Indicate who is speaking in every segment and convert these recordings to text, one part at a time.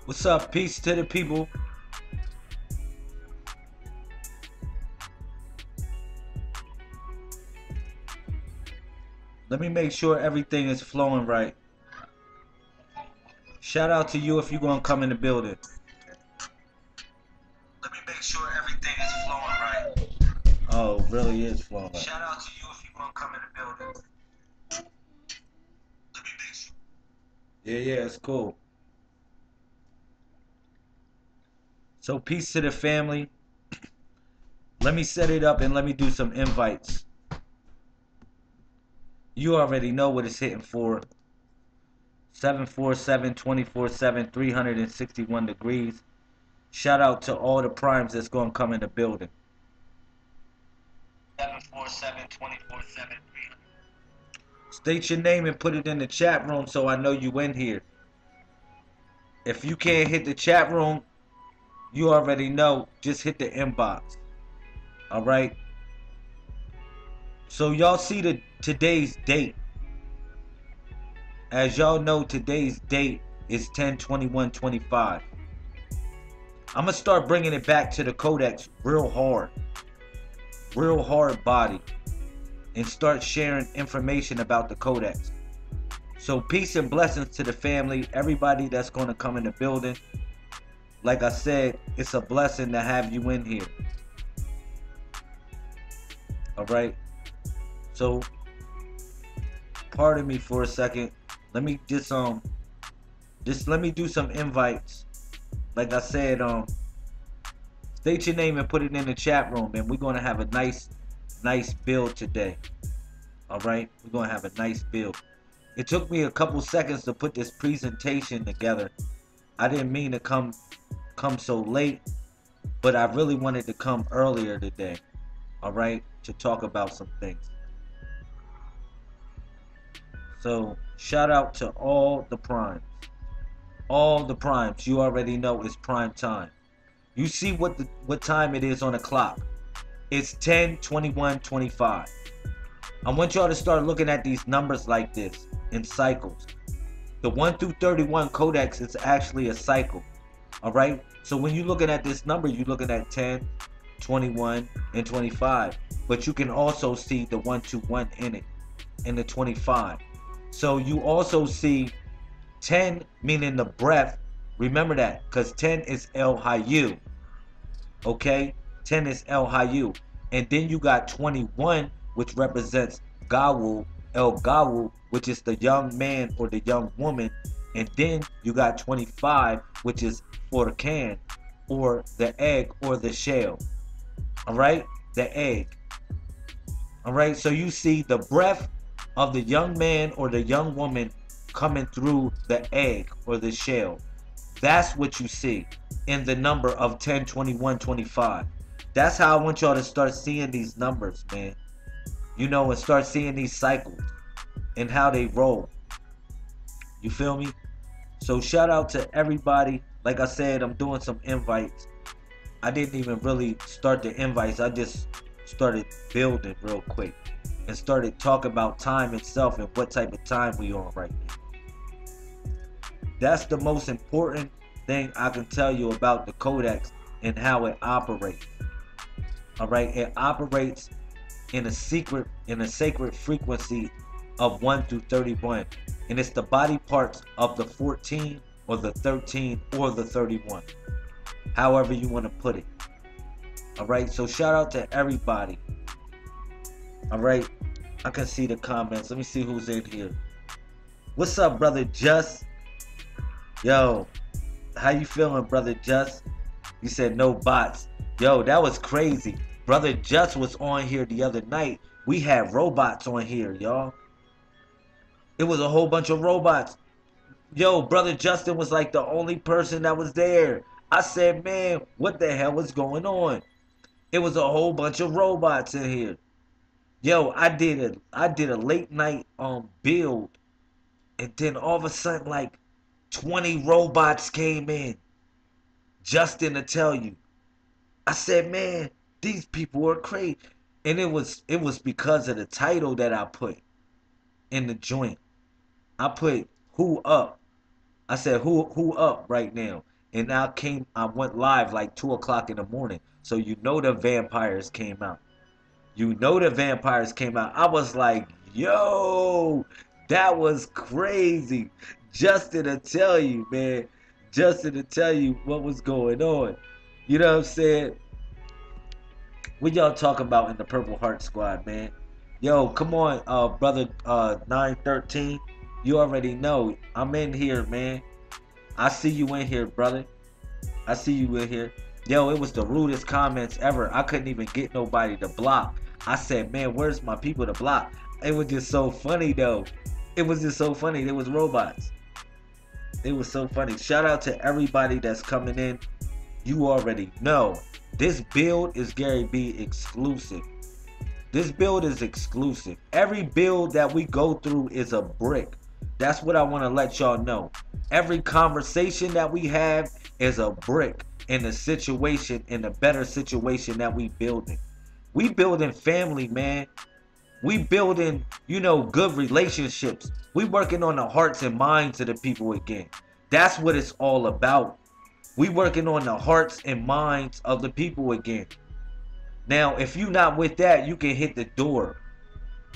Speaker 1: What's up? Peace to the people. Let me make sure everything is flowing right. Shout out to you if you're going to come in the building. Let me make sure everything is flowing right. Oh, it really is flowing right. Shout out to you if you're going to come in the building. Let me make sure. Yeah, it's cool. So peace to the family. Let me set it up and let me do some invites. You already know what it's hitting for. 747, 24/7, 361 degrees. Shout out to all the primes that's going to come in the building. 747, 24/7, 300. State your name and put it in the chat room so I know you in here. If you can't hit the chat room, you already know. Just hit the inbox. Alright? So y'all see today's date. As y'all know, today's date is 10/21/25. I'm going to start bringing it back to the Codex real hard body, and start sharing information about the Codex. So peace and blessings to the family, everybody that's going to come in the building. Like I said, it's a blessing to have you in here. Alright? So, pardon me for a second. Let me just let me do some invites. Like I said, state your name and put it in the chat room, and we're gonna have a nice build today. Alright? We're gonna have a nice build. It took me a couple seconds to put this presentation together. I didn't mean to come so late, but I really wanted to come earlier today. Alright? To talk about some things. So, shout out to all the primes. All the primes, you already know it's prime time. You see what time it is on the clock. It's 10/21/25. I want y'all to start looking at these numbers like this in cycles. The 1 through 31 Codex is actually a cycle. Alright? So when you're looking at this number, you're looking at 10, 21, and 25. But you can also see the 121 in it, and the 25. So you also see 10 meaning the breath. Remember that, because 10 is El Hayu. Okay? 10 is El Hayu. And then you got 21, which represents Gawu, El Gawu, which is the young man or the young woman. And then you got 25, which is Orkan, or the egg or the shell. Alright? The egg. Alright? So you see the breath of the young man or the young woman coming through the egg or the shell. That's what you see in the number of 10/21/25. That's how I want y'all to start seeing these numbers, man. You know, and start seeing these cycles and how they roll. You feel me? So shout out to everybody. Like I said, I'm doing some invites. I didn't even really start the invites. I just started building real quick and started talking about time itself and what type of time we on right now. That's the most important thing I can tell you about the Codex and how it operates. Alright, it operates in a sacred frequency of 1 through 31. And it's the body parts of the 14 or the 13 or the 31. However you want to put it. Alright, so shout out to everybody. Alright, I can see the comments. Let me see who's in here. What's up, brother Just? Yo, how you feeling, brother Just? You said no bots. Yo, that was crazy. Brother Just was on here the other night. We had robots on here, y'all. It was a whole bunch of robots. Yo, brother Justin was like the only person that was there. I said, man, what the hell was going on? It was a whole bunch of robots in here. Yo, I did a late night build, and then all of a sudden like 20 robots came in. Justin to tell you. I said, man, these people are crazy. And it was because of the title that I put in the joint. I put who up. I said who up right now. and I went live like 2 o'clock in the morning. So you know the vampires came out. You know the vampires came out. I was like, yo, that was crazy. Justin to tell you, man. Justin to tell you what was going on. You know what I'm saying? What y'all talking about in the Purple Heart Squad, man? Yo, come on, brother 913. You already know. I'm in here, man. I see you in here, brother. I see you in here. Yo, it was the rudest comments ever. I couldn't even get nobody to block. I said, man, where's my people to block? It was just so funny, though. It was just so funny. It was robots. It was so funny. Shout out to everybody that's coming in. You already know. This build is Gary B exclusive. This build is exclusive. Every build that we go through is a brick. That's what I want to let y'all know. Every conversation that we have is a brick in the situation, in the better situation that we building. We building family, man. We building, you know, good relationships. We working on the hearts and minds of the people again. That's what it's all about. We working on the hearts and minds of the people again. Now, if you not with that, you can hit the door.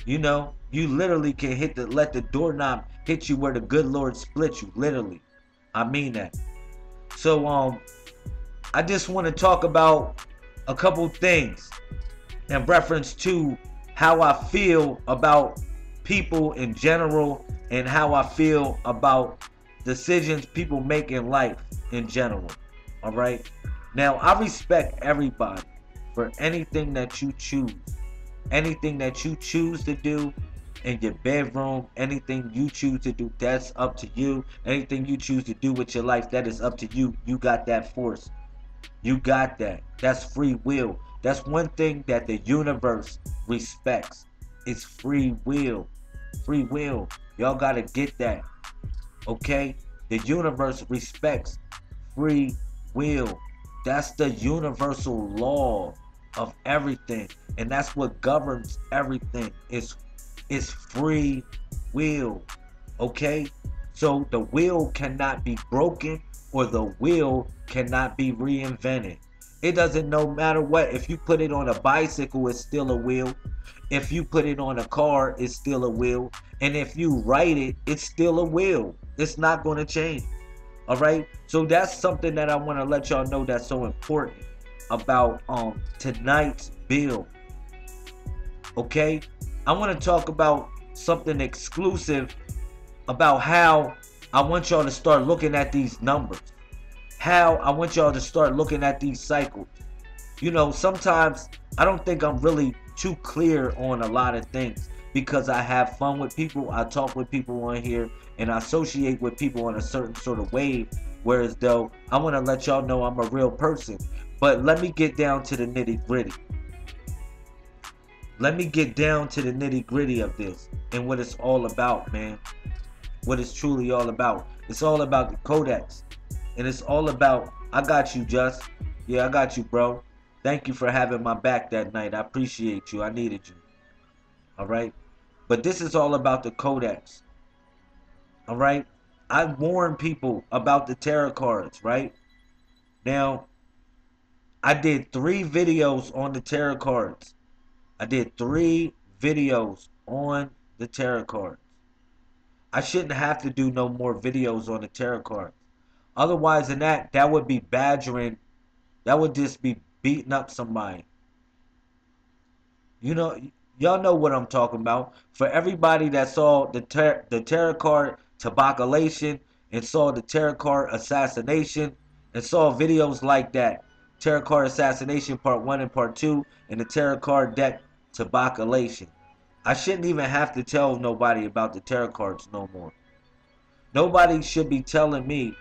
Speaker 1: You know, you literally can let the doorknob hit you where the good Lord split you. Literally. I mean that. So, I just want to talk about a couple things in reference to how I feel about people in general and how I feel about decisions people make in life in general. All right. Now, I respect everybody for anything that you choose. Anything that you choose to do in your bedroom, anything you choose to do, that's up to you. Anything you choose to do with your life, that is up to you. You got that force. You got that. That's free will. That's one thing that the universe respects. It's free will. Free will. Y'all gotta get that. Okay? The universe respects free will. That's the universal law of everything. And that's what governs everything. It's free will. Okay? So the will cannot be broken, or the will cannot be reinvented. It doesn't, no matter what. If you put it on a bicycle, it's still a will. If you put it on a car, it's still a will. And if you write it, it's still a will. It's not going to change. All right? So that's something that I want to let y'all know that's so important about tonight's build. Okay? I want to talk about something exclusive about how I want y'all to start looking at these numbers. How I want y'all to start looking at these cycles. You know, sometimes I don't think I'm really too clear on a lot of things because I have fun with people, I talk with people on here, and I associate with people on a certain sort of wave. Whereas though, I want to let y'all know I'm a real person. But let me get down to the nitty gritty. Let me get down to the nitty gritty of this and what it's all about, man. What it's truly all about. It's all about the Codex. And it's all about, I got you, Just. Yeah, I got you, bro. Thank you for having my back that night. I appreciate you. I needed you. All right? But this is all about the Codex. All right? I warn people about the tarot cards, right? Now, I did 3 videos on the tarot cards. I did 3 videos on the tarot cards. I shouldn't have to do no more videos on the tarot cards. Otherwise than that, that would be badgering. That would just be beating up somebody. You know, y'all know what I'm talking about. For everybody that saw the tarot card tabaculation and saw the tarot card assassination and saw videos like that. Tarot card assassination part 1 and part 2 and the tarot card deck tabaculation. I shouldn't even have to tell nobody about the tarot cards no more. Nobody should be telling me,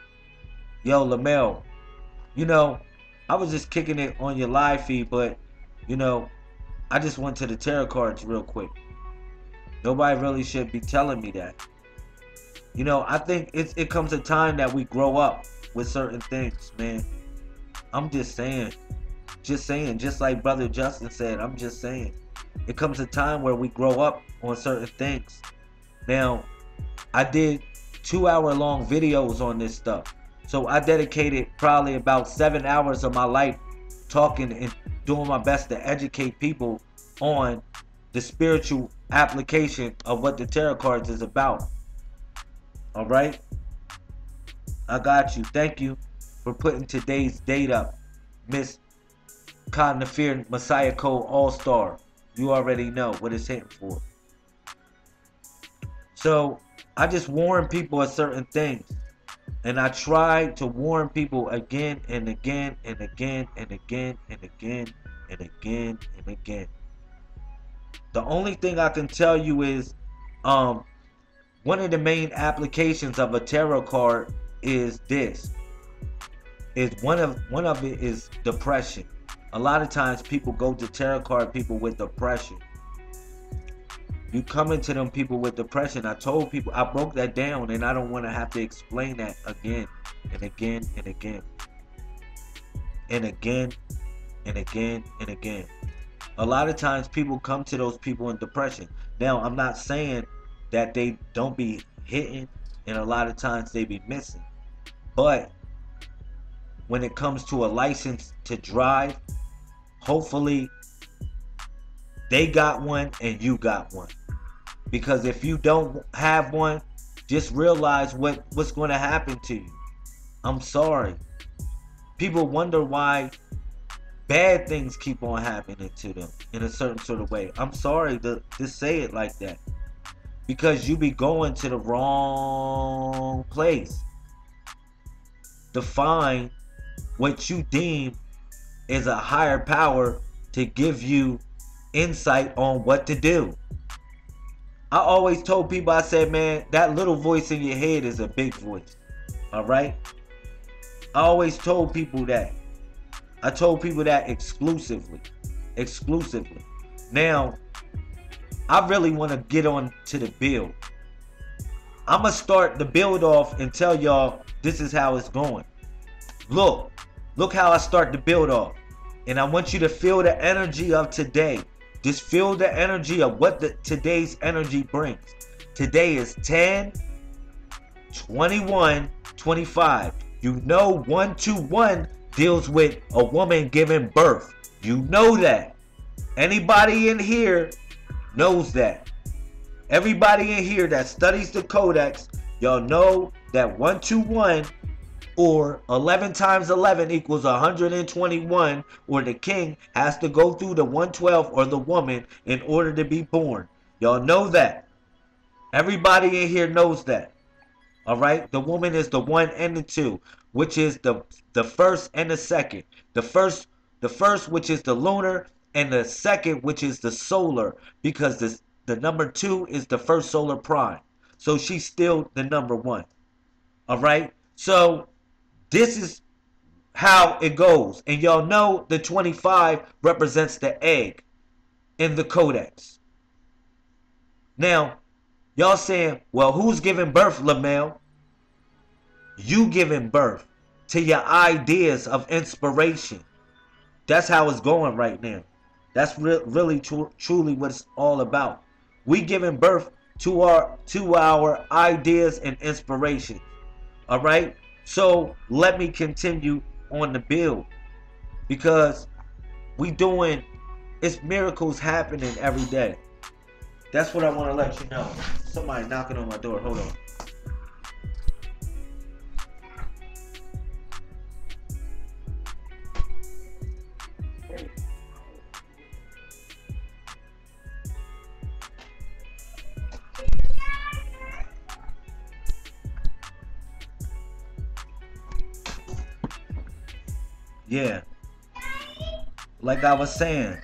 Speaker 1: yo, Lamel, you know, I was just kicking it on your live feed, but, you know, I just went to the tarot cards real quick. Nobody really should be telling me that. You know, I think it comes a time that we grow up with certain things, man. I'm just saying, just like Brother Justin said, I'm just saying. It comes a time where we grow up on certain things. Now, I did 2-hour-long videos on this stuff. So I dedicated probably about 7 hours of my life talking and doing my best to educate people on the spiritual application of what the tarot cards is about. All right, I got you. Thank you for putting today's date up, Miss Cognifier Messiah Code All-Star. You already know what it's hitting for. So I just warn people of certain things, and I try to warn people again and again and again and again and again and again and again. The only thing I can tell you is one of the main applications of a tarot card is this. One of it is depression. A lot of times people go to tarot card people with depression. You come into them people with depression. I told people, I broke that down, and I don't want to have to explain that again and again and again and again and again and again. A lot of times people come to those people in depression. Now, I'm not saying that they don't be hitting, and a lot of times they be missing. But when it comes to a license to drive, hopefully they got one and you got one. Because if you don't have one, just realize what's going to happen to you. I'm sorry. People wonder why bad things keep on happening to them in a certain sort of way. I'm sorry to say it like that. Because you be going to the wrong place to find what you deem is a higher power to give you insight on what to do. I always told people, I said, man, that little voice in your head is a big voice. Alright? I always told people that. I told people that exclusively. Exclusively. Now, I really want to get on to the build. I'm going to start the build off and tell y'all this is how it's going. Look how I start the build off. And I want you to feel the energy of today. Just feel the energy of what today's energy brings. Today is 10/21/25. You know 121 deals with a woman giving birth. You know that. Anybody in here knows that. Everybody in here that studies the Codex, y'all know that 121 or 11 times 11 equals 121, or the king has to go through the 112 or the woman in order to be born. Y'all know that. Everybody in here knows that. All right? The woman is the 1 and the 2, which is the first and the second. The first which is the lunar, and the second which is the solar, because the number 2 is the first solar prime. So she's still the number 1. All right? So this is how it goes. And y'all know the 25 represents the egg in the Codex. Now, y'all saying, well, who's giving birth, Lamel? You giving birth to your ideas of inspiration. That's how it's going right now. That's really truly what it's all about. We giving birth to our ideas and inspiration. All right? So let me continue on the build, because it's miracles happening every day. That's what I want to let you know. Somebody knocking on my door. Hold on. Yeah, like I was saying,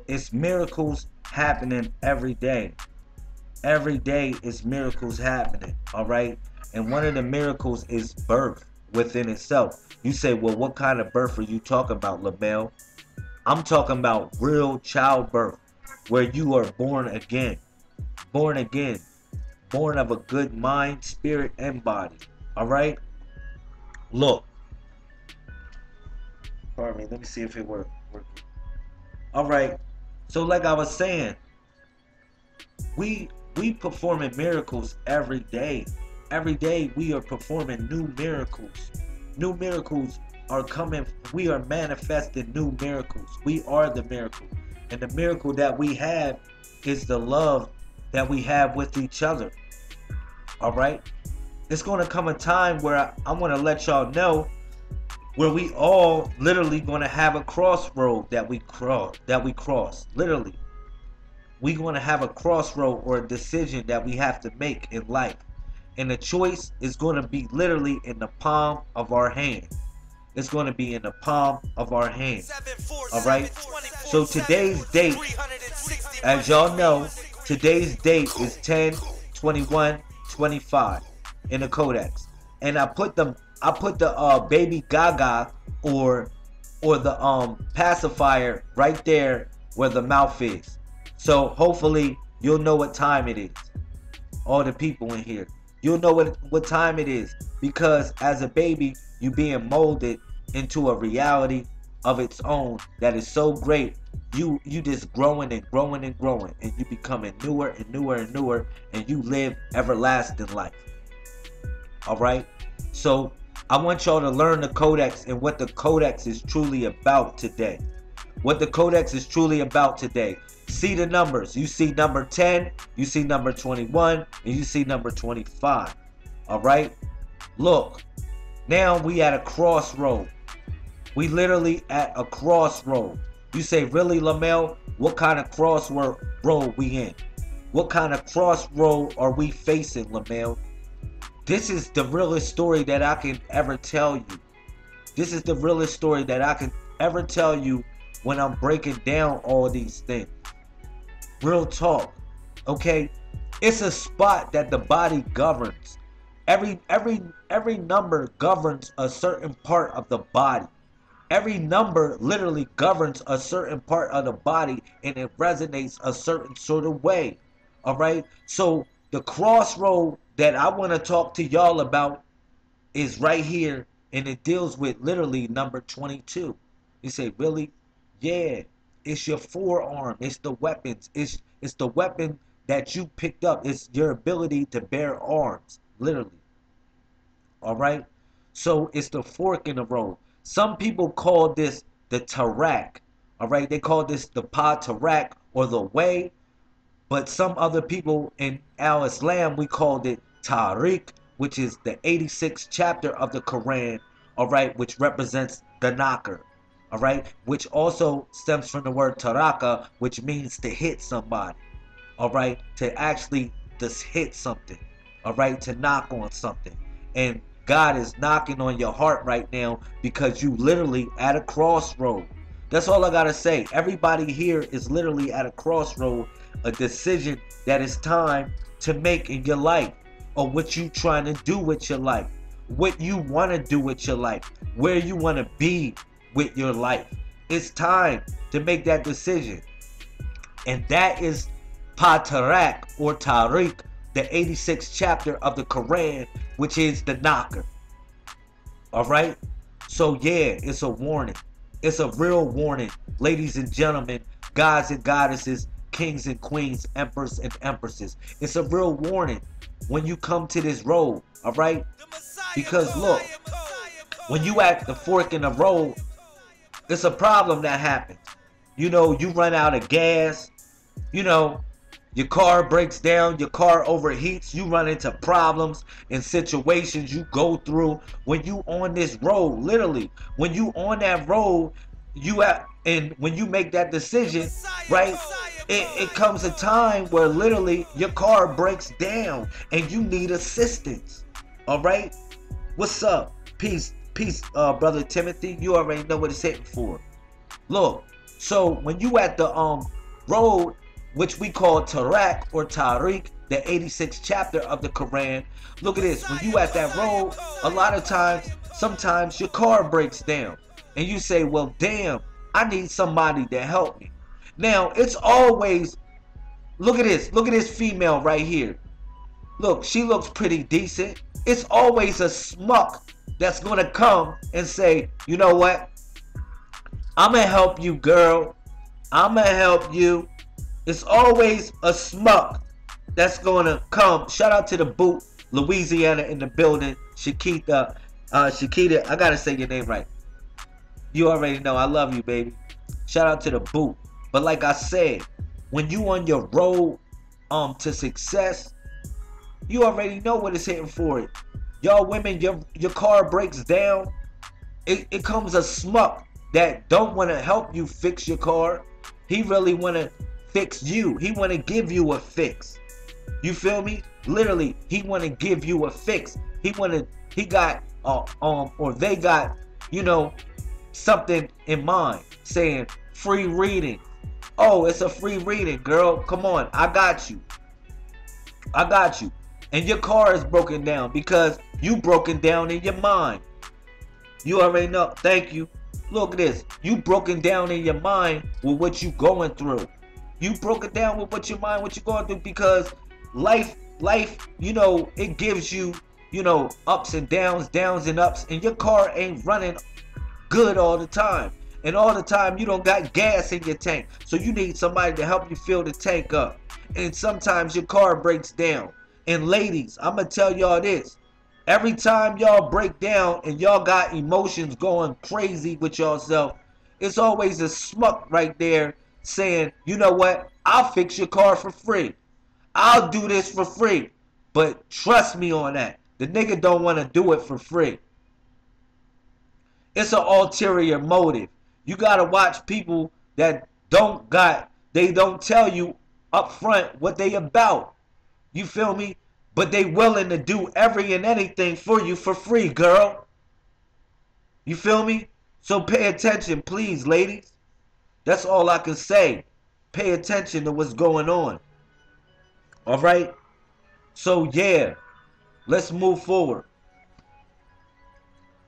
Speaker 1: it's miracles happening every day. Every day is miracles happening, all right? And one of the miracles is birth within itself. You say, well, what kind of birth are you talking about, LaBelle? I'm talking about real childbirth, where you are born again. Born again. Born of a good mind, spirit, and body, all right? Look. Pardon me, let me see if it works. Alright, so like I was saying, we performing miracles every day. Every day we are performing new miracles. New miracles are coming. We are manifesting new miracles. We are the miracle. And the miracle that we have is the love that we have with each other. All right? It's going to come a time where I want to let y'all know where we all literally going to have a crossroad that we cross. Literally. We're going to have a crossroad or a decision that we have to make in life. And the choice is going to be literally in the palm of our hand. It's going to be in the palm of our hand. Alright? So today's date, as y'all know, today's date is 10/21/25 in the Codex. And I put the baby Gaga or the pacifier right there where the mouth is. So hopefully you'll know what time it is. All the people in here. You'll know what time it is, because as a baby, you being molded into a reality of its own that is so great. You just growing and growing and growing, and you becoming newer and newer and newer, and you live everlasting life. All right. So I want y'all to learn the Codex and what the Codex is truly about today. What the Codex is truly about today. See the numbers. You see number 10, you see number 21, and you see number 25. All right? Look, now we at a crossroad. We literally at a crossroad. You say, really, Lamel? What kind of crossroad we in? What kind of crossroad are we facing, Lamel? This is the realest story that I can ever tell you. This is the realest story that I can ever tell you when I'm breaking down all these things. Real talk, okay? It's a spot that the body governs. Every number governs a certain part of the body. Every number literally governs a certain part of the body, and it resonates a certain sort of way. All right? So the crossroad that I want to talk to y'all about is right here, and it deals with literally number 22. You say, really? Yeah. It's your forearm. It's the weapons. It's the weapon that you picked up. It's your ability to bear arms, literally. All right? So it's the fork in the road. Some people call this the Tariq. All right? They call this the Tariq or the way. But some other people in Al-Islam, we called it Tariq, which is the 86th chapter of the Quran, all right, which represents the knocker. All right, which also stems from the word taraka, which means to hit somebody. All right, to actually just hit something. All right, to knock on something. And God is knocking on your heart right now because you literally at a crossroad. That's all I gotta say. Everybody here is literally at a crossroad, a decision that it's time to make in your life, or what you trying to do with your life, what you want to do with your life, where you want to be with your life. It's time to make that decision. And that is Tariq or Tariq, the 86th chapter of the Quran, which is the knocker. All right? So yeah, it's a warning. It's a real warning. Ladies and gentlemen, gods and goddesses, kings and queens, emperors and empresses. It's a real warning when you come to this road. All right? Because look, when you at the fork in the road, it's a problem that happens. You know, you run out of gas. You know, your car breaks down. Your car overheats. You run into problems and situations you go through when you on this road. Literally, when you on that road, and when you make that decision, right? It comes a time where literally your car breaks down and you need assistance. All right? What's up? Peace, brother Timothy. You already know what it's hitting for. Look, so when you at the road, which we call Tariq or Tariq, the 86th chapter of the Quran, look at this. When you at that road, a lot of times, sometimes your car breaks down. And you say, well, damn, I need somebody to help me. Now, it's always, look at this female right here. Look, she looks pretty decent. It's always a smuck that's going to come and say, you know what? I'm going to help you, girl. I'm going to help you. It's always a smuck that's going to come. Shout out to the boot, Louisiana in the building. Shakita, Shakita, I gotta say your name right. You already know I love you, baby. Shout out to the boot. But like I said, when you on your road to success, you already know what is hitting for it. Y'all women, your car breaks down. It comes a smuck that don't want to help you fix your car. He really want to fix you. He want to give you a fix. You feel me? Literally, he want to give you a fix. He got or they got, you know, something in mind, saying free reading. Oh, it's a free reading, girl. Come on, I got you. I got you. And your car is broken down because you broken down in your mind. You already know. Thank you. Look at this. You broken down in your mind with what you going through. You broke it down with what your mind, what you going through, because life, you know, it gives you, you know, ups and downs and ups, and your car ain't running good all the time. And all the time you don't got gas in your tank. So you need somebody to help you fill the tank up. And sometimes your car breaks down. And ladies, I'm going to tell y'all this. Every time y'all break down and y'all got emotions going crazy with yourself, it's always a smuck right there saying, you know what? I'll fix your car for free. I'll do this for free. But trust me on that. The nigga don't want to do it for free. It's an ulterior motive. You got to watch people that they don't tell you up front what they about. You feel me? But they willing to do every and anything for you for free, girl. You feel me? So pay attention, please, ladies. That's all I can say. Pay attention to what's going on. All right? So, yeah. Let's move forward.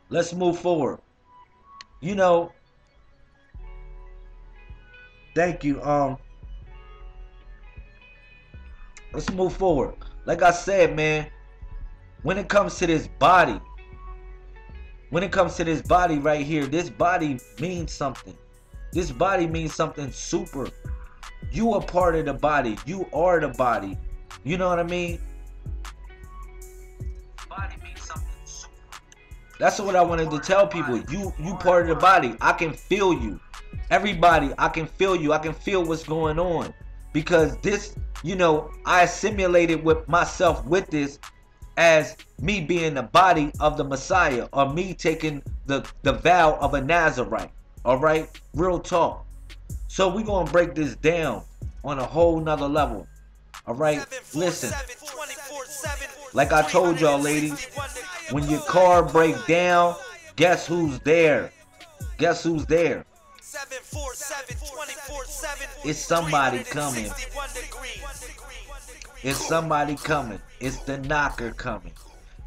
Speaker 1: Let's move forward. You know, thank you. Let's move forward. Like I said, man, when it comes to this body right here, this body means something. This body means something super. You are part of the body. You are the body. You know what I mean? Body means something super. That's what I wanted to tell people. You part of the body. I can feel you. Everybody, I can feel you. I can feel what's going on. Because this, you know, I assimilated with myself with this as me being the body of the Messiah, or me taking the vow of a Nazarite. All right? Real talk. So we're going to break this down on a whole nother level. All right? Listen. Like I told y'all, ladies, when your car breaks down, guess who's there? Guess who's there? It's somebody coming. It's somebody coming. It's the knocker coming.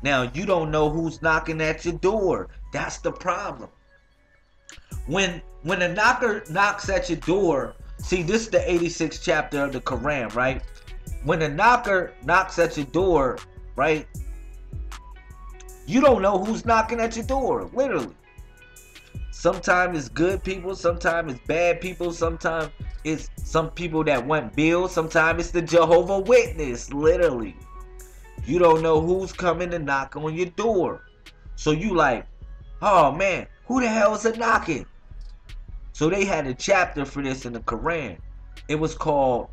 Speaker 1: Now, you don't know who's knocking at your door. That's the problem. When a knocker knocks at your door, see, this is the 86th chapter of the Quran, right? When a knocker knocks at your door, right, you don't know who's knocking at your door, literally. Sometimes it's good people, sometimes it's bad people, sometimes it's some people that want bills, sometimes it's the Jehovah Witness, literally. You don't know who's coming to knock on your door. So you like, oh man, who the hell is a knocking? So they had a chapter for this in the Quran. It was called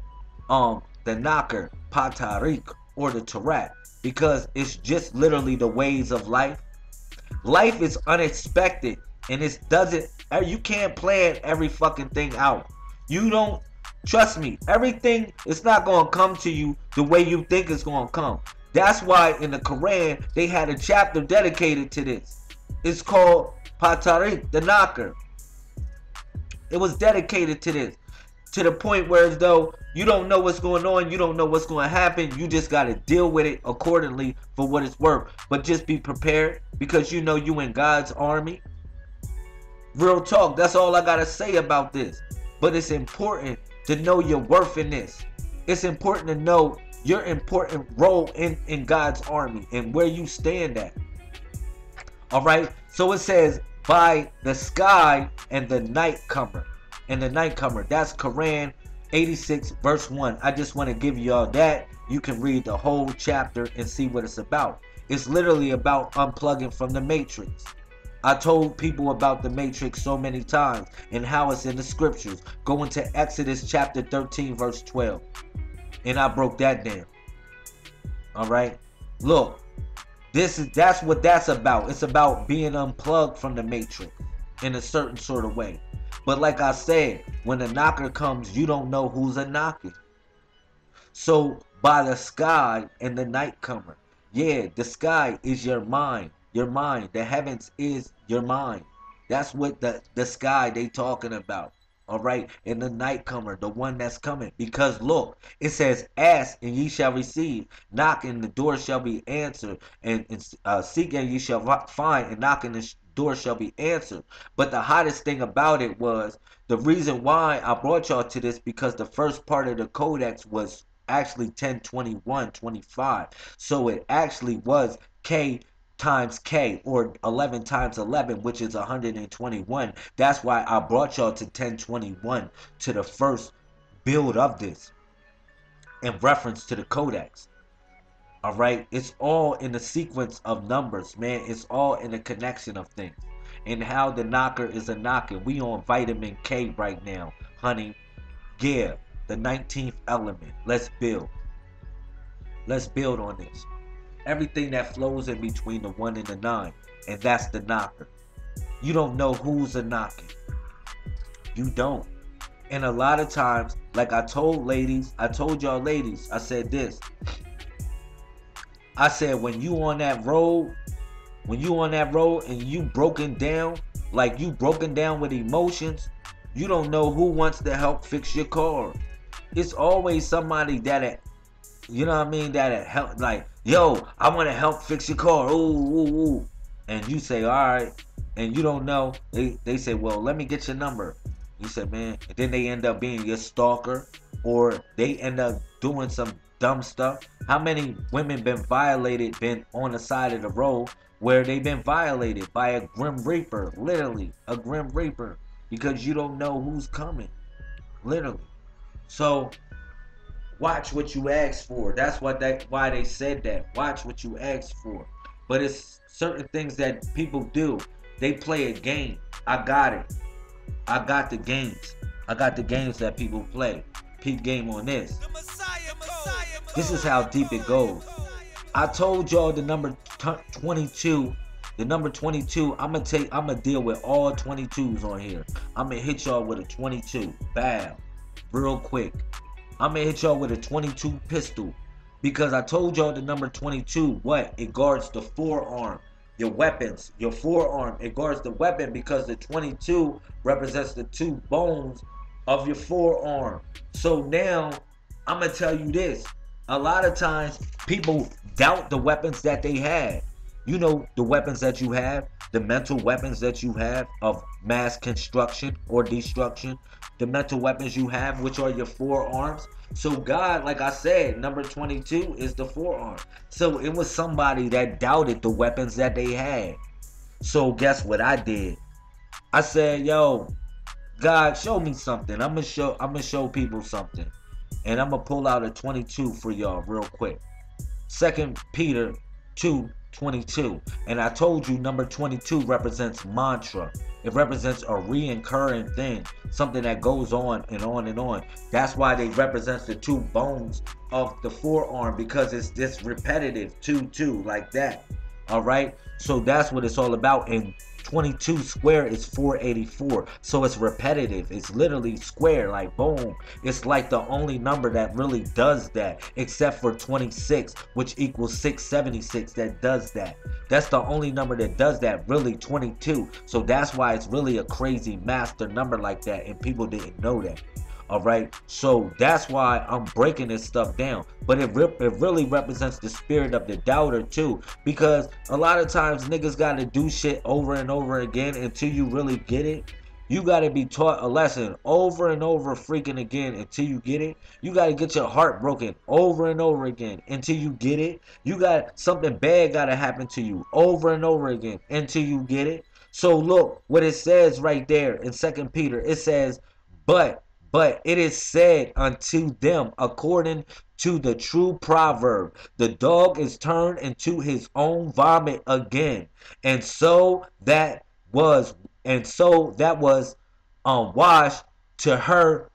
Speaker 1: the knocker, Tariq, or the Tariq, because it's just literally the ways of life. Life is unexpected. And it doesn't, you can't plan every fucking thing out. You don't, trust me, everything is not going to come to you the way you think it's going to come. That's why in the Quran, they had a chapter dedicated to this. It's called Tariq, the knocker. It was dedicated to this. To the point where as though you don't know what's going on, you don't know what's going to happen, you just got to deal with it accordingly for what it's worth. But just be prepared, because you know you in God's army. Real talk, that's all I gotta say about this. But it's important to know your worth in this. It's important to know your important role in God's army and where you stand at. Alright, so it says, by the sky and the night comer. And the night comer, that's Quran 86 verse 1. I just want to give y'all that. You can read the whole chapter and see what it's about. It's literally about unplugging from the matrix. I told people about the matrix so many times and how it's in the scriptures. Go into Exodus chapter 13 verse 12. And I broke that down. Alright? Look, that's what that's about. It's about being unplugged from the matrix in a certain sort of way. But like I said, when the knocker comes, you don't know who's a knocking. So by the sky and the night comer. Yeah, the sky is your mind. Your mind. The heavens is your mind. That's what the sky they talking about. Alright? And the night comer, the one that's coming. Because look, it says, ask and ye shall receive. Knock and the door shall be answered. And seek and ye shall find. And knock and the door shall be answered. But the hottest thing about it was, the reason why I brought y'all to this, because the first part of the codex was actually 1021-25. So it actually was K times K, or 11 times 11, which is 121. That's why I brought y'all to 1021, to the first build of this in reference to the codex. All right, it's all in the sequence of numbers, man. It's all in the connection of things and how the knocker is a knocker. We on vitamin K right now, honey. Yeah, the 19th element. Let's build. Let's build on this. Everything that flows in between the 1 and the 9, and that's the knocker. You don't know who's a knocking. You don't. And a lot of times, like I told y'all ladies, I said this. I said, when you on that road and you broken down, like you broken down with emotions, you don't know who wants to help fix your car. It's always somebody that, you know what I mean, that help, like, yo, I want to help fix your car. Ooh. And you say, all right. And you don't know. They say, well, let me get your number. You said, man. And then they end up being your stalker, or they end up doing some dumb stuff. How many women been violated, been on the side of the road where they've been violated by a grim reaper, literally a grim reaper, because you don't know who's coming, literally. So watch what you ask for. That's why they said that. Watch what you ask for. But it's certain things that people do. They play a game. I got it. I got the games. I got the games that people play. Peep game on this. This is how deep it goes. I told y'all the number 22. The number 22. I'm gonna deal with all 22s on here. I'm gonna hit y'all with a 22. Bam. Real quick. I'm gonna hit y'all with a 22 pistol, because I told y'all the number 22, what? It guards the forearm, your weapons, your forearm. It guards the weapon because the 22 represents the 2 bones of your forearm. So now, I'm gonna tell you this. A lot of times, people doubt the weapons that they have. You know, the weapons that you have, the mental weapons that you have of mass construction or destruction, the mental weapons you have, which are your forearms. So God, like I said, number 22 is the forearm. So it was somebody that doubted the weapons that they had. So guess what I did? I said, yo, God, show me something. I'm gonna show people something. And I'm gonna pull out a 22 for y'all real quick. 2 Peter 2:22. And I told you number 22 represents mantra. It represents a recurring thing, something that goes on and on and on. That's why they represent the 2 bones of the forearm, because it's this repetitive 2-2 like that. All right, so that's what it's all about. And 22 square is 484, so it's repetitive. It's literally square, like boom. It's like the only number that really does that, except for 26, which equals 676, that does that. That's the only number that does that, really, 22. So that's why it's really a crazy master number like that, and people didn't know that. All right, so that's why I'm breaking this stuff down. But it really represents the spirit of the doubter too, because a lot of times niggas gotta do shit over and over again until you really get it. You gotta be taught a lesson over and over freaking again until you get it. You gotta get your heart broken over and over again until you get it. You got something bad gotta happen to you over and over again until you get it. So look what it says right there in 2 Peter. It says, but But it is said unto them, according to the true proverb, the dog is turned into his own vomit again. And so that was, washed to her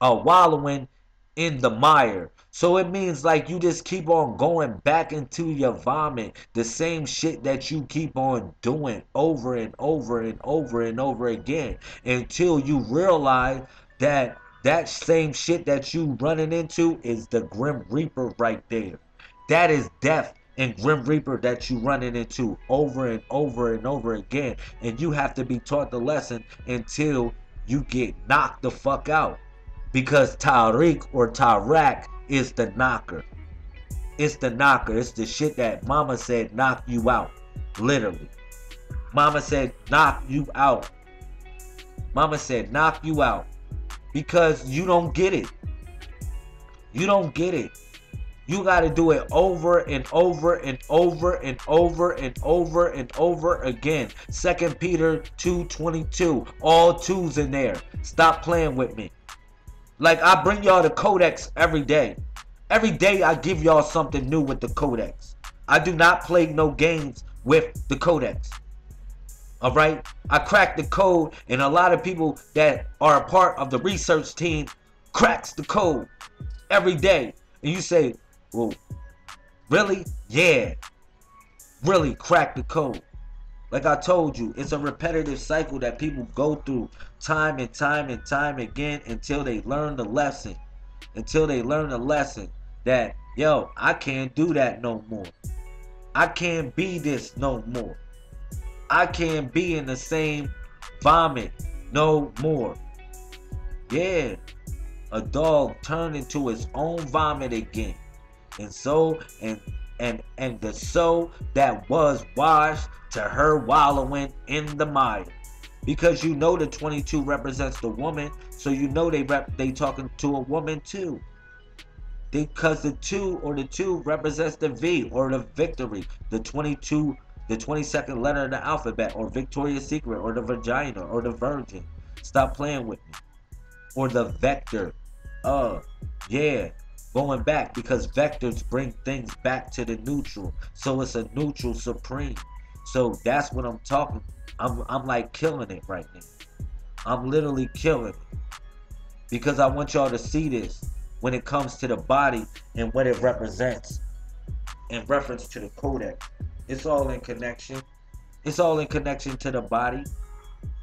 Speaker 1: wallowing in the mire. So it means like you just keep on going back into your vomit, the same shit that you keep on doing over and over and over and over again, until you realize that that same shit that you running into is the Grim Reaper right there. That is death and Grim Reaper that you running into over and over and over again. And you have to be taught the lesson until you get knocked the fuck out. Because Tariq or Tariq is the knocker. It's the knocker. It's the shit that mama said knock you out. Literally. Mama said knock you out. Mama said knock you out. Because you don't get it. You don't get it. You got to do it over and over and over and over and over and over again. 2 Peter 2:22. All twos in there. Stop playing with me. Like, I bring y'all the Codex every day. Every day I give y'all something new with the Codex. I do not play no games with the Codex. Alright? I crack the code, and a lot of people that are a part of the research team cracks the code every day. And you say, well, really? Yeah. Really crack the code. Like I told you, it's a repetitive cycle that people go through time and time and time again until they learn the lesson. Until they learn the lesson that, yo, I can't do that no more. I can't be this no more. I can't be in the same vomit no more. Yeah. A dog turned into his own vomit again. And so, and the soul that was washed to her wallowing in the mire. Because you know the 22 represents the woman, so you know they talking to a woman too. Because the 2 represents the V or the victory, the 22, the 22nd letter in the alphabet, or Victoria's Secret, or the vagina, or the virgin. Stop playing with me. Or the vector. Yeah. Going back, because vectors bring things back to the neutral. So it's a neutral supreme. So that's what I'm talking. I'm like killing it right now. I'm literally killing it. Because I want y'all to see this when it comes to the body and what it represents in reference to the Codex. It's all in connection. It's all in connection to the body.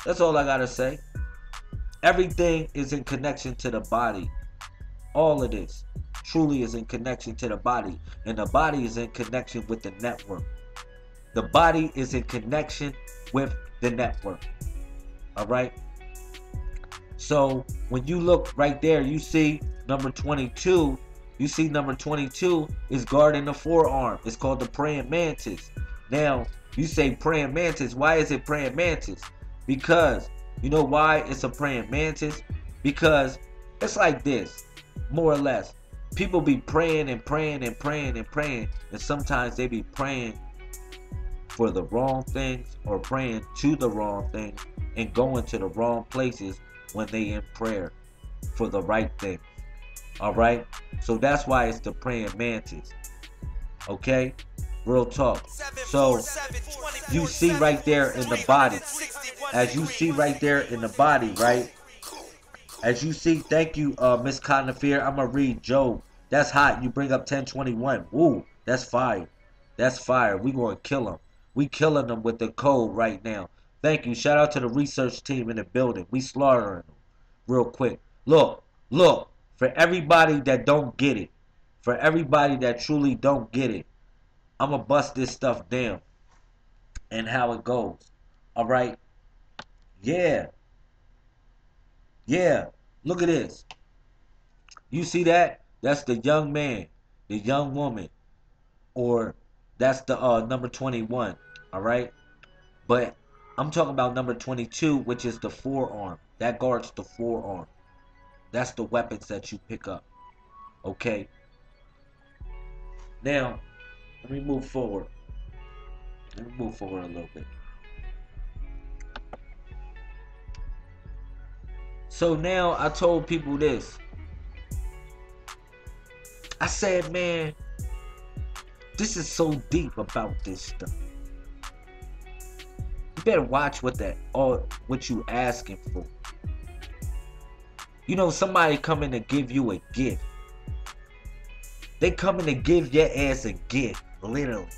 Speaker 1: That's all I gotta say. Everything is in connection to the body. All of this truly is in connection to the body. And the body is in connection with the network. The body is in connection with the network. Alright? So when you look right there, you see number 22. You see number 22 is guarding the forearm. It's called the Praying Mantis. Now, you say Praying Mantis. Why is it Praying Mantis? Because, you know why it's a Praying Mantis? Because it's like this, more or less. People be praying and praying and praying and praying, and sometimes they be praying for the wrong things or praying to the wrong things and going to the wrong places when they in prayer for the right thing. Alright? So that's why it's the Praying Mantis. Okay? Real talk. So you see right there in the body. As you see right there in the body, right? As you see, thank you, Miss Cottonfield. I'm going to read Job. That's hot. You bring up 1021. Woo, that's fire. That's fire. We going to kill them. We killing them with the code right now. Thank you. Shout out to the research team in the building. We slaughtering them real quick. Look. For everybody that don't get it. For everybody that truly don't get it. I'm going to bust this stuff down. And how it goes. Alright? Yeah. Yeah, look at this. You see that? That's the young man, the young woman, or that's the number 21, all right? But I'm talking about number 22, which is the forearm. That guards the forearm. That's the weapons that you pick up, okay? Now, let me move forward. Let me move forward a little bit. So now I told people this. I said, man, this is so deep about this stuff. You better watch what you asking for. You know, somebody coming to give you a gift. They coming to give your ass a gift, literally.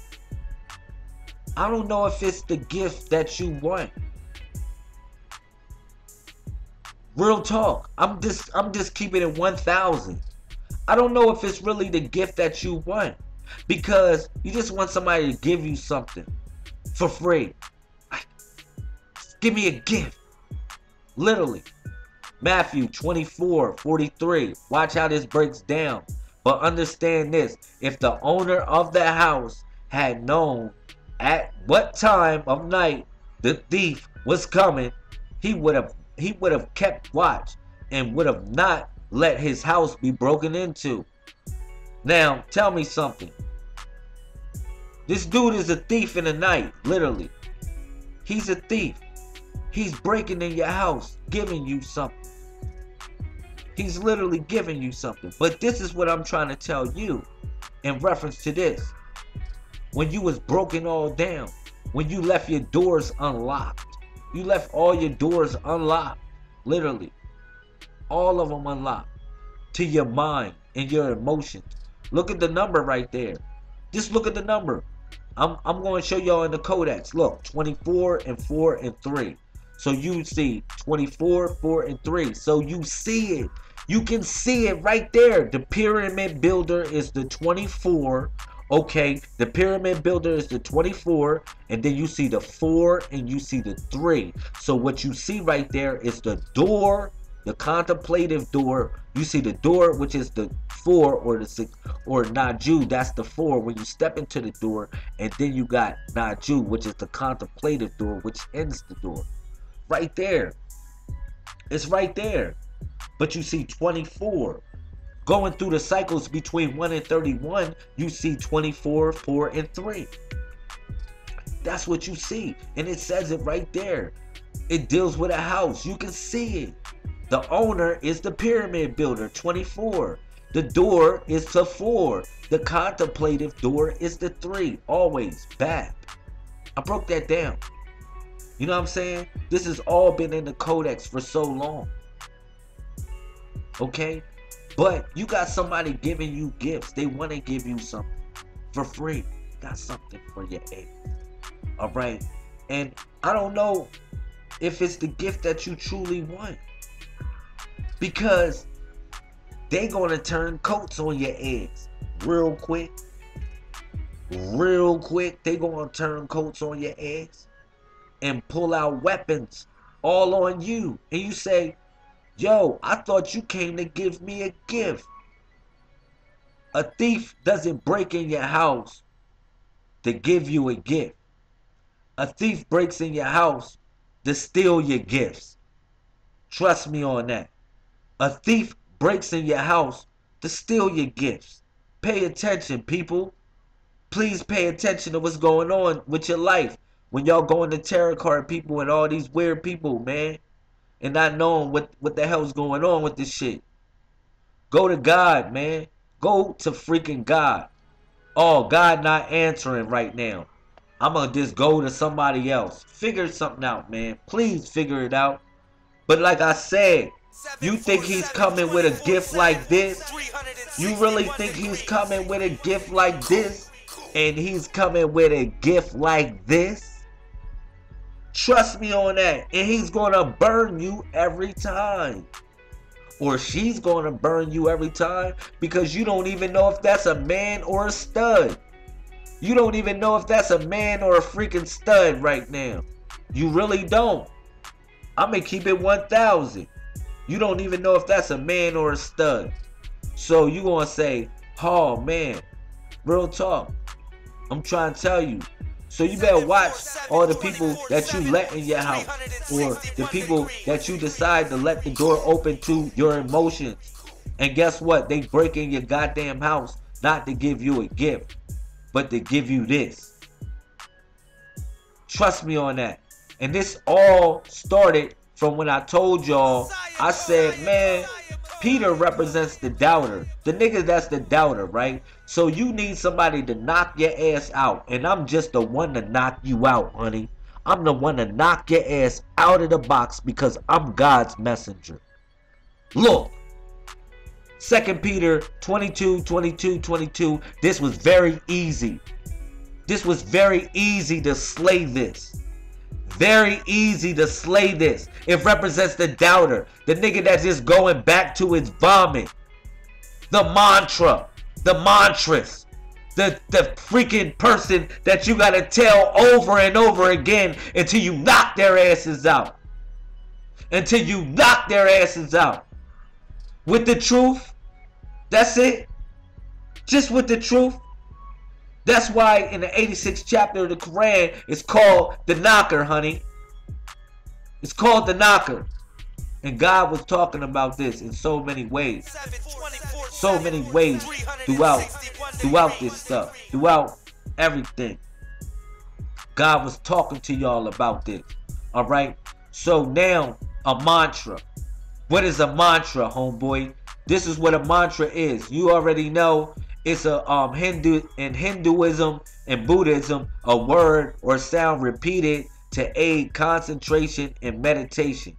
Speaker 1: I don't know if it's the gift that you want. Real talk. I'm just keeping it 1,000. I don't know if it's really the gift that you want, because you just want somebody to give you something for free. Give me a gift. Literally. Matthew 24:43. Watch how this breaks down. But understand this. If the owner of the house had known at what time of night the thief was coming, he would have kept watch and would have not let his house be broken into. Now, tell me something. This dude is a thief in the night, literally. He's a thief. He's breaking in your house, giving you something. He's literally giving you something. But this is what I'm trying to tell you in reference to this. When you was broken all down, when you left your doors unlocked, you left all your doors unlocked, literally. All of them unlocked to your mind and your emotions. Look at the number right there. Just look at the number. I'm going to show y'all in the Codex. Look, 24 and 4 and 3. So you see 24, 4 and 3. So you see it. You can see it right there. The pyramid builder is the 24. Okay, the pyramid builder is the 24, and then you see the 4 and you see the 3. So what you see right there is the door, the contemplative door. You see the door, which is the 4 or the 6 or Naju. That's the 4 when you step into the door, and then you got Naju, which is the contemplative door, which ends the door. Right there. It's right there. But you see 24. Going through the cycles between 1 and 31, you see 24, 4, and 3. That's what you see. And it says it right there. It deals with a house. You can see it. The owner is the pyramid builder, 24. The door is the 4. The contemplative door is the 3. Always back. I broke that down. You know what I'm saying? This has all been in the Codex for so long. Okay? But you got somebody giving you gifts. They want to give you something for free. Got something for your aid. Alright? And I don't know if it's the gift that you truly want. Because they gonna turn coats on your eggs real quick. Real quick. They gonna turn coats on your eggs and pull out weapons all on you. And you say, yo, I thought you came to give me a gift. A thief doesn't break in your house to give you a gift. A thief breaks in your house to steal your gifts. Trust me on that. A thief breaks in your house to steal your gifts. Pay attention, people. Please pay attention to what's going on with your life. When y'all going to tarot card people and all these weird people, man. And not knowing what the hell's going on with this shit. Go to God, man. Go to freaking God. Oh, God not answering right now. I'm gonna just go to somebody else. Figure something out, man. Please figure it out. But like I said, you think he's coming with a gift like this? You really think he's coming with a gift like this? And he's coming with a gift like this? Trust me on that. And he's gonna burn you every time. Or she's gonna burn you every time, because you don't even know if that's a man or a stud. You don't even know if that's a man or a freaking stud right now. You really don't. I'm gonna keep it 1,000. You don't even know if that's a man or a stud. So you gonna say, oh man, real talk. I'm trying to tell you. So you better watch all the people that you let in your house, or the people that you decide to let the door open to your emotions. And guess what? They break in your goddamn house not to give you a gift, but to give you this. Trust me on that. And this all started from when I told y'all I said, man, Peter represents the doubter. The nigga that's the doubter, right? So you need somebody to knock your ass out. And I'm just the one to knock you out, honey. I'm the one to knock your ass out of the box because I'm God's messenger. Look. 2 Peter 22, 22, 22. This was very easy. This was very easy to slay this. Very easy to slay this. It represents the doubter. The nigga that's just going back to his vomit. The mantra. The mantras. The freaking person that you gotta tell over and over again until you knock their asses out. Until you knock their asses out. With the truth. That's it. Just with the truth. That's why in the 86th chapter of the Quran, it's called the knocker, honey. It's called the knocker. And God was talking about this in so many ways. So many ways throughout this stuff. Throughout everything. God was talking to y'all about this. Alright? So now, a mantra. What is a mantra, homeboy? This is what a mantra is. You already know. It's a in Hinduism and Buddhism, a word or sound repeated to aid concentration and meditation.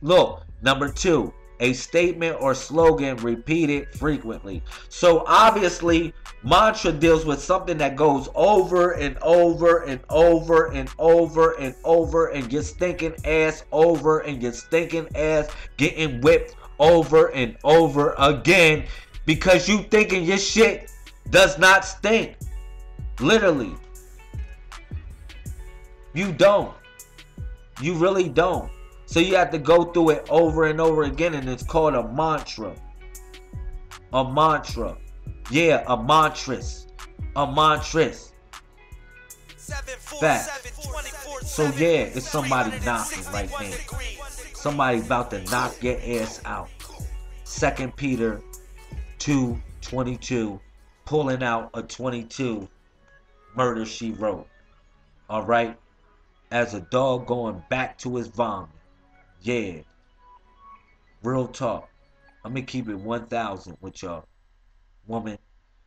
Speaker 1: Look, number 2, a statement or slogan repeated frequently. So obviously, mantra deals with something that goes over and over and over and over and over and your stinking ass over and your stinking ass getting whipped over and over again. Because you thinking your shit does not stink. Literally. You don't. You really don't. So you have to go through it over and over again, and it's called a mantra. A mantra. Yeah, a mantras. A mantras. Fact. So yeah, it's somebody knocking right there. Somebody about to knock your ass out. 2 Peter 2:22, pulling out a 22 murder she wrote. Alright? As a dog going back to his vomit. Yeah. Real talk. I'm gonna keep it 1000 with y'all. Woman,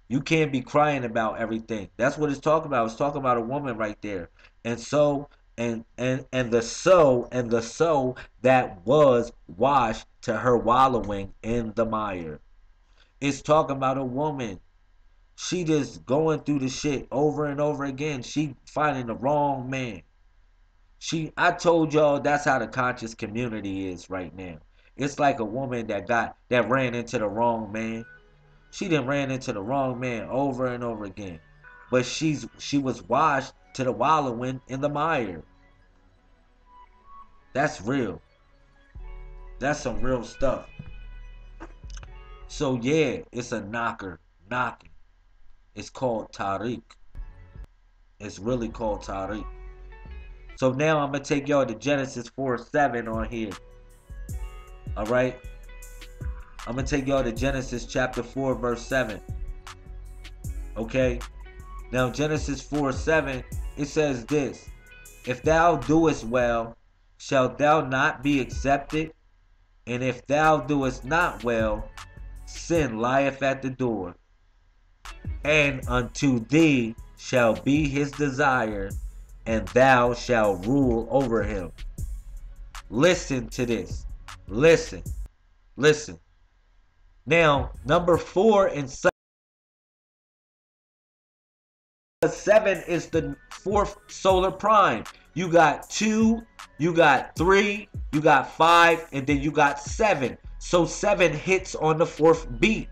Speaker 1: you can't be crying about everything. That's what it's talking about. It's talking about a woman right there. And so, and the soul that was washed to her wallowing in the mire. It's talking about a woman. She just going through the shit over and over again. She finding the wrong man. I told y'all that's how the conscious community is right now. It's like a woman that ran into the wrong man. She done ran into the wrong man over and over again. But she was washed to the wallowing in the mire. That's real. That's some real stuff. So yeah, it's a knocker, knocking. It's called Tariq. It's really called Tariq. So now I'm going to take y'all to Genesis 4:7 on here. Alright? I'm going to take y'all to Genesis chapter 4 verse 7. Okay? Now Genesis 4:7, it says this. If thou doest well, shalt thou not be accepted? And if thou doest not well, sin lieth at the door, and unto thee shall be his desire, and thou shalt rule over him. Listen to this. Listen. Listen. Now, number 4 and 7 is the 4th solar prime. You got 2, you got 3, you got 5, and then you got 7. So 7 hits on the 4th beat.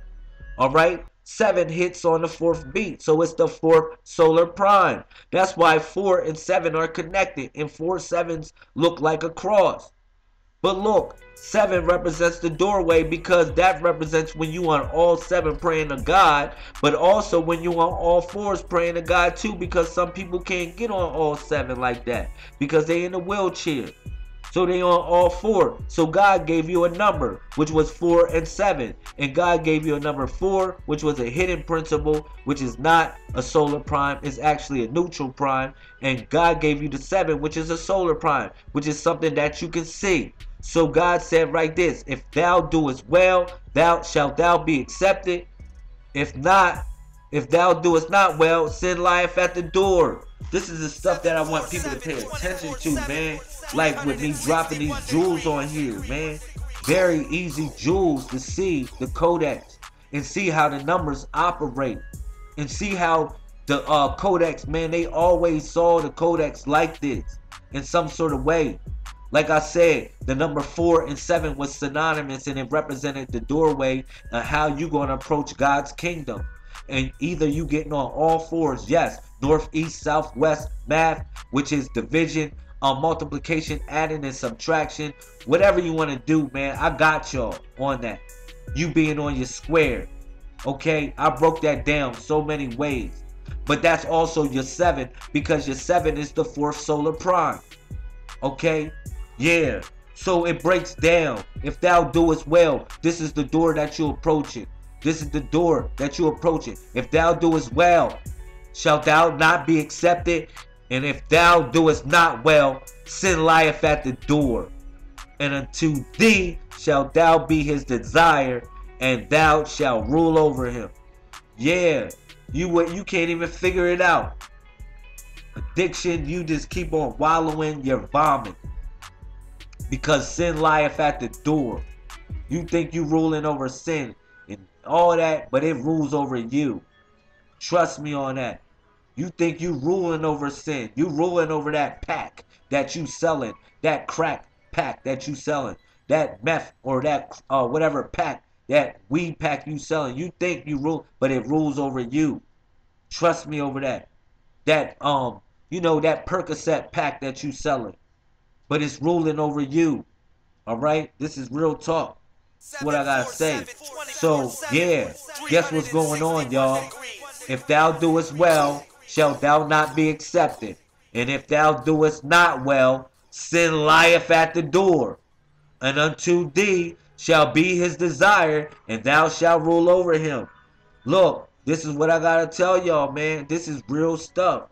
Speaker 1: Alright? 7 hits on the 4th beat. So it's the 4th solar prime. That's why 4 and 7 are connected. And 4 sevens look like a cross. But look, 7 represents the doorway because that represents when you on all 7 praying to God. But also when you on all 4s praying to God too, because some people can't get on all 7 like that. Because they in a wheelchair. So they on all 4. So God gave you a number, which was 4 and 7. And God gave you a number 4, which was a hidden principle, which is not a solar prime. It's actually a neutral prime. And God gave you the 7, which is a solar prime, which is something that you can see. So God said right this, if thou doest well, shalt thou be accepted. If not, if thou doest not well, sin lieth at the door. This is the stuff that I want people to pay attention to, man. Like with me dropping these jewels on here, man. Very easy jewels to see the codex and see how the numbers operate and see how the codex, man, they always saw the codex like this in some sort of way. Like I said, the number 4 and 7 was synonymous, and it represented the doorway and how you going to approach God's kingdom. And either you getting on all fours, yes, north, east, south, west, math, which is division, multiplication, adding and subtraction, whatever you want to do, man, I got y'all on that. You being on your square, okay? I broke that down so many ways. But that's also your 7, because your 7 is the 4th solar prime, okay? Yeah, so it breaks down. If thou doest well, this is the door that you're approaching. This is the door that you're approaching. If thou doest well, shalt thou not be accepted. And if thou doest not well, sin lieth at the door. And unto thee shalt thou be his desire, and thou shalt rule over him. Yeah, you can't even figure it out. Addiction, you just keep on wallowing, you're vomiting. Because sin lieth at the door. You think you ruling over sin and all that, but it rules over you. Trust me on that. You think you ruling over sin. You ruling over that pack that you selling. That crack pack that you selling. That meth or that whatever pack, that weed pack you selling. You think you rule, but it rules over you. Trust me over that. That you know, that Percocet pack that you selling. But it's ruling over you. Alright? This is real talk. That's what I gotta say. So, yeah. Guess what's going on, y'all? If thou doest well, shalt thou not be accepted. And if thou doest not well, sin lieth at the door. And unto thee shall be his desire, and thou shalt rule over him. Look, this is what I gotta tell y'all, man. This is real stuff.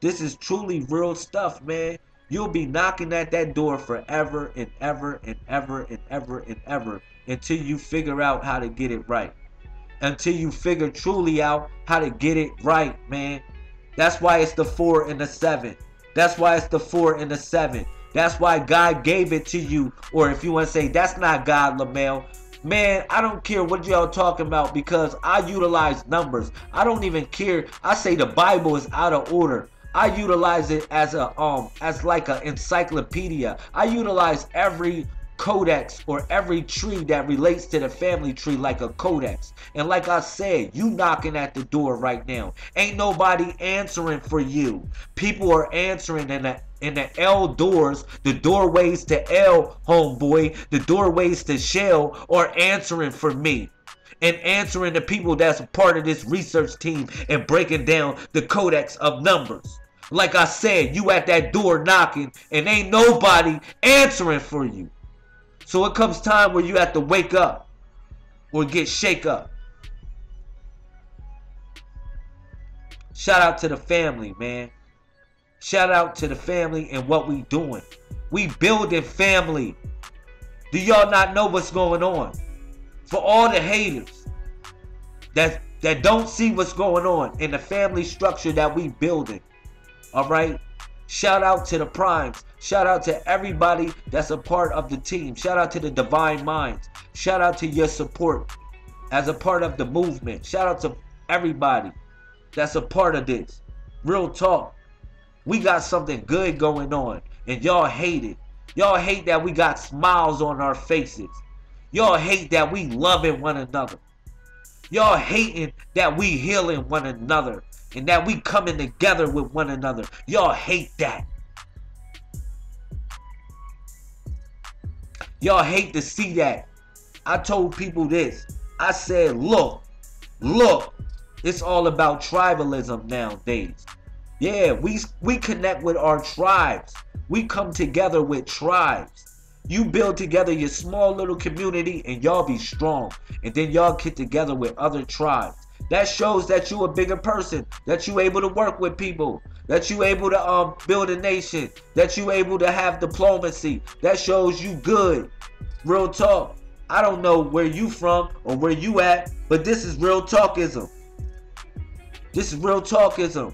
Speaker 1: This is truly real stuff, man. You'll be knocking at that door forever and ever and ever and ever and ever until you figure out how to get it right. Until you figure truly out how to get it right, man. That's why it's the 4 and the 7. That's why it's the 4 and the 7. That's why God gave it to you. Or if you want to say, that's not God, Lamel. Man, I don't care what y'all talking about, because I utilize numbers. I don't even care. I say the Bible is out of order. I utilize it as a as like an encyclopedia. I utilize every codex or every tree that relates to the family tree like a codex. And like I said, you knocking at the door right now. Ain't nobody answering for you. People are answering in the L doors, the doorways to L, homeboy, the doorways to Shell are answering for me. And answering the people that's a part of this research team and breaking down the codex of numbers. Like I said, you at that door knocking and ain't nobody answering for you. So it comes time where you have to wake up or get shake up. Shout out to the family, man. Shout out to the family and what we doing. We building family. Do y'all not know what's going on? For all the haters that don't see what's going on in the family structure that we building. Alright? Shout out to the primes. Shout out to everybody that's a part of the team. Shout out to the divine minds. Shout out to your support as a part of the movement. Shout out to everybody that's a part of this. Real talk. We got something good going on, and y'all hate it. Y'all hate that we got smiles on our faces. Y'all hate that we loving one another. Y'all hating that we healing one another and that we coming together with one another. Y'all hate that. Y'all hate to see that. I told people this. I said, look, it's all about tribalism nowadays. Yeah, we connect with our tribes. We come together with tribes. You build together your small little community and y'all be strong. And then y'all get together with other tribes. That shows that you a bigger person. That you able to work with people. that you able to build a nation, that you able to have diplomacy. That shows you good. Real talk. I don't know where you from or where you at, but this is real talkism. This is real talkism.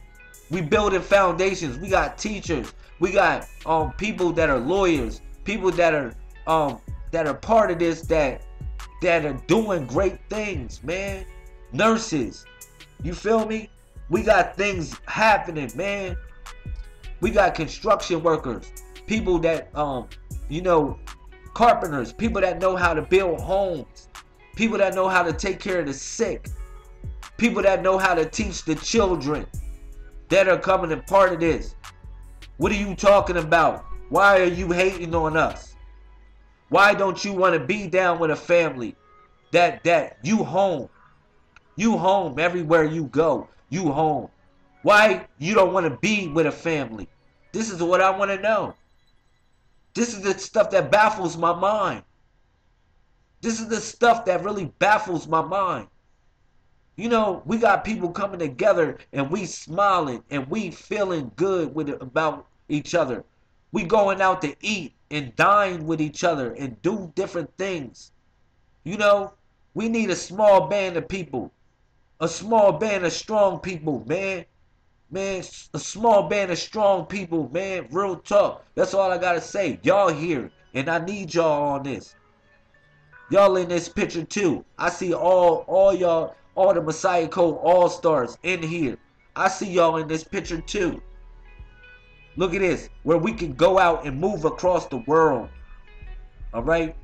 Speaker 1: We building foundations. We got teachers. We got people that are lawyers, people that are part of this, that are doing great things, man. Nurses. You feel me? We got things happening, man. We got construction workers, people that you know, carpenters, people that know how to build homes, people that know how to take care of the sick, people that know how to teach the children that are coming and part of this. What are you talking about? Why are you hating on us? Why don't you want to be down with a family that you home? You home everywhere you go. You home. Why you don't want to be with a family? This is what I want to know. This is the stuff that baffles my mind. This is the stuff that really baffles my mind. You know, we got people coming together and we smiling and we feeling good with about each other. We going out to eat and dine with each other and do different things. You know, we need a small band of people. A small band of strong people, man. Man, a small band of strong people, man. Real talk. That's all I gotta say. Y'all here, and I need y'all on this. Y'all in this picture too. I see all y'all, all the Messiah Code All-Stars in here. I see y'all in this picture too. Look at this, where we can go out and move across the world. Alright?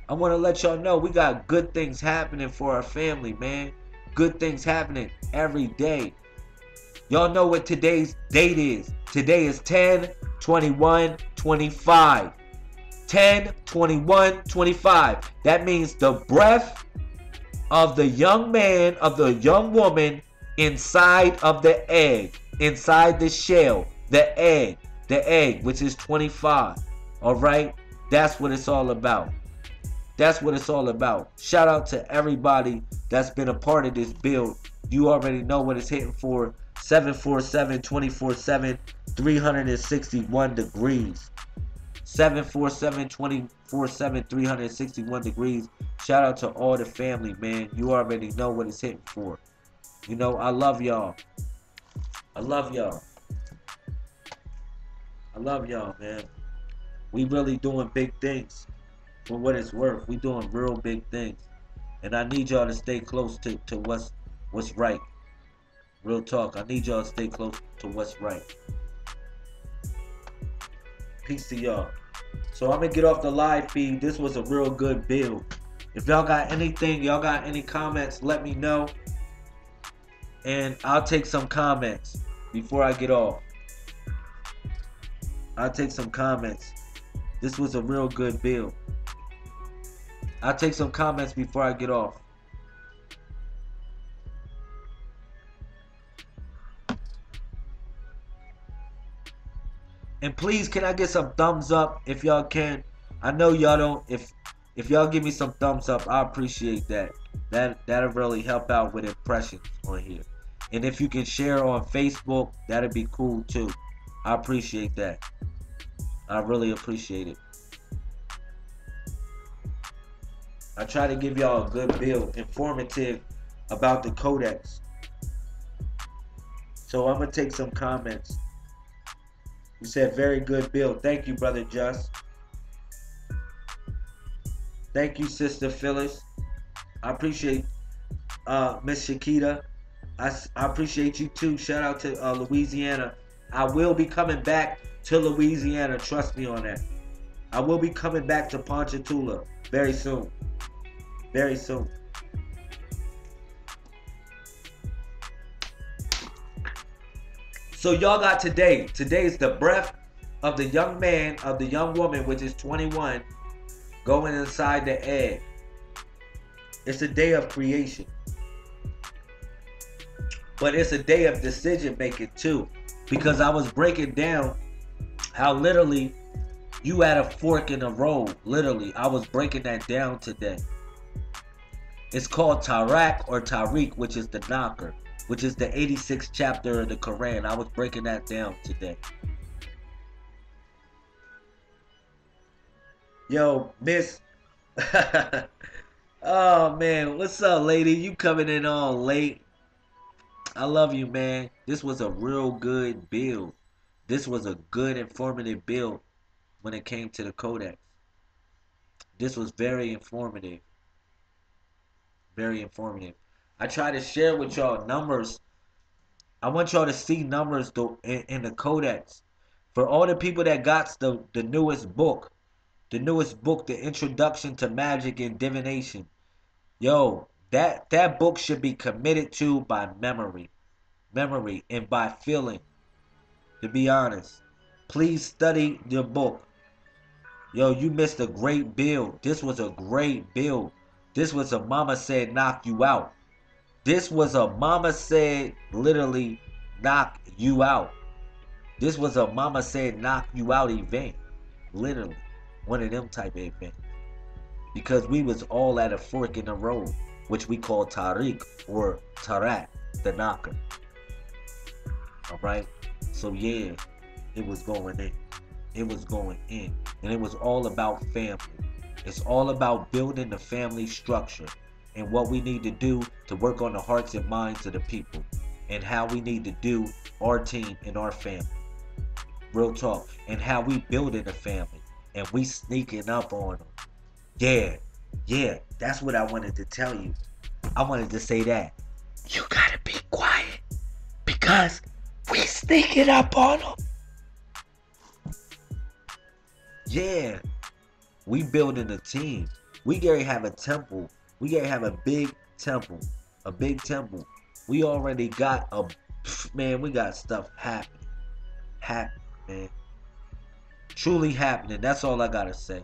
Speaker 1: I want to let y'all know we got good things happening for our family, man. Good things happening every day. Y'all know what today's date is. Today is 10/21/25. 10/21/25. That means the breath of the young man, of the young woman inside of the egg, inside the shell, the egg, which is 25. All right? That's what it's all about. That's what it's all about. Shout out to everybody that's been a part of this build. You already know what it's hitting for. 747 24/7 361 degrees. 747 24/7 361 degrees. Shout out to all the family, man. You already know what it's hitting for. You know, I love y'all. I love y'all. I love y'all, man. We really doing big things. For what it's worth, we doing real big things. And I need y'all to stay close to what's right. Real talk. I need y'all to stay close to what's right. Peace to y'all. So I'm gonna get off the live feed. This was a real good build. If y'all got anything, y'all got any comments, let me know. And I'll take some comments before I get off. I'll take some comments. This was a real good build. I'll take some comments before I get off. And please, can I get some thumbs up if y'all can? I know y'all don't. If y'all give me some thumbs up, I appreciate that. That'll really help out with impressions on here. And if you can share on Facebook, that'd be cool too. I appreciate that. I really appreciate it. I try to give y'all a good build, informative about the Codex. So I'm going to take some comments. You said very good build. Thank you, Brother Just. Thank you, Sister Phyllis. I appreciate Miss Shakita. I appreciate you too. Shout out to Louisiana. I will be coming back to Louisiana. Trust me on that. I will be coming back to Ponchatoula very soon. Very soon. So y'all got today. Today is the breath of the young man, of the young woman, which is 21, going inside the egg. It's a day of creation. But it's a day of decision making too. Because I was breaking down how literally you had a fork in the road. Literally. I was breaking that down today. It's called Tariq or Tariq, which is the knocker. which is the 86th chapter of the Quran. I was breaking that down today. Yo, Miss. Oh man, what's up, lady? You coming in all late? I love you, man. This was a real good build. This was a good informative build when it came to the Codex. This was very informative. Very informative. I try to share with y'all numbers. I want y'all to see numbers though in the Codex. For all the people that got the newest book, the Introduction to Magic and Divination. Yo, that book should be committed to by memory and by feeling. To be honest, please study your book. Yo, you missed a great build. This was a great build. This was a mama said knock you out. This was a mama said literally knock you out. This was a mama said knock you out event. Literally. One of them type of events. Because we was all at a fork in the road, which we call Tariq or Tarak, the knocker. Alright? So yeah, it was going in. It was going in. And it was all about family. It's all about building the family structure and what we need to do to work on the hearts and minds of the people and how we need to do our team and our family. Real talk. And how we building a family and we sneaking up on them. Yeah, that's what I wanted to tell you. I wanted to say that. You gotta be quiet because we sneaking up on them. Yeah, we building a team. We gotta have a temple. We gotta have a big temple. A big temple. We already got man, we got stuff happening. Man. Truly happening. That's all I gotta say.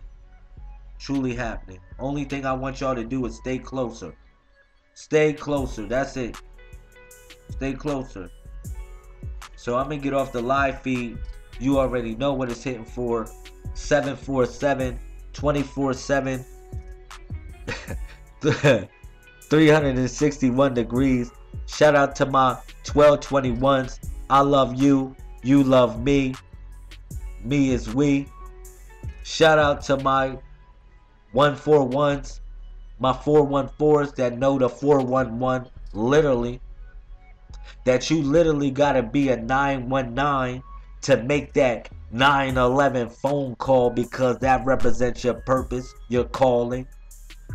Speaker 1: Truly happening. Only thing I want y'all to do is stay closer. Stay closer. That's it. Stay closer. So I'm gonna get off the live feed. You already know what it's hitting for. 747 24/7 361 degrees. Shout out to my 1221s. I love you. You love me. Me is we. Shout out to my 141s, my 414s that know the 411 literally. That you literally gotta be a 919 to make that 911 phone call because that represents your purpose, your calling.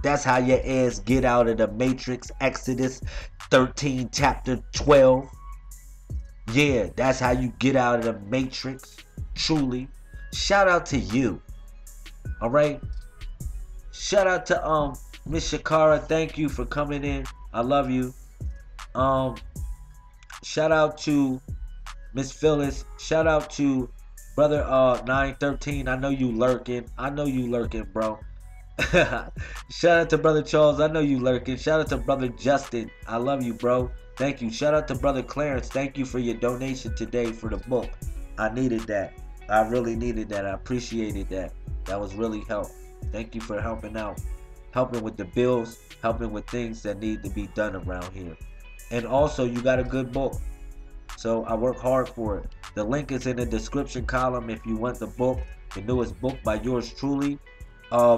Speaker 1: That's how your ass get out of the matrix. Exodus 13 chapter 12. Yeah, that's how you get out of the matrix. Truly. Shout out to you. Alright? Shout out to Miss Shakara. Thank you for coming in. I love you. Shout out to Miss Phyllis. Shout out to Brother 913. I know you lurking. I know you lurking, bro. Shout out to Brother Charles. I know you lurking. Shout out to Brother Justin. I love you, bro. Thank you. Shout out to Brother Clarence. Thank you for your donation today for the book. I needed that. I really needed that. I appreciated that. That was really help. Thank you for helping out. Helping with the bills. Helping with things that need to be done around here. And also, you got a good book. So I work hard for it. The link is in the description column if you want the book. The newest book by yours truly.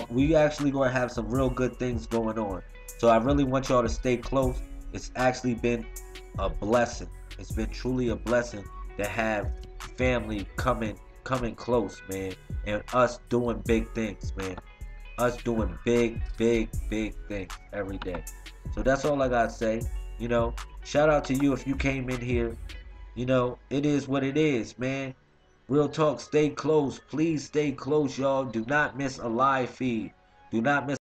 Speaker 1: We actually going to have some real good things going on. So I really want y'all to stay close. It's actually been a blessing. It's been truly a blessing to have family coming close, man. And us doing big things, man. Us doing big things every day. So that's all I got to say. You know, shout out to you if you came in here. You know, it is what it is, man. Real talk, stay close. Please stay close, y'all. Do not miss a live feed. Do not miss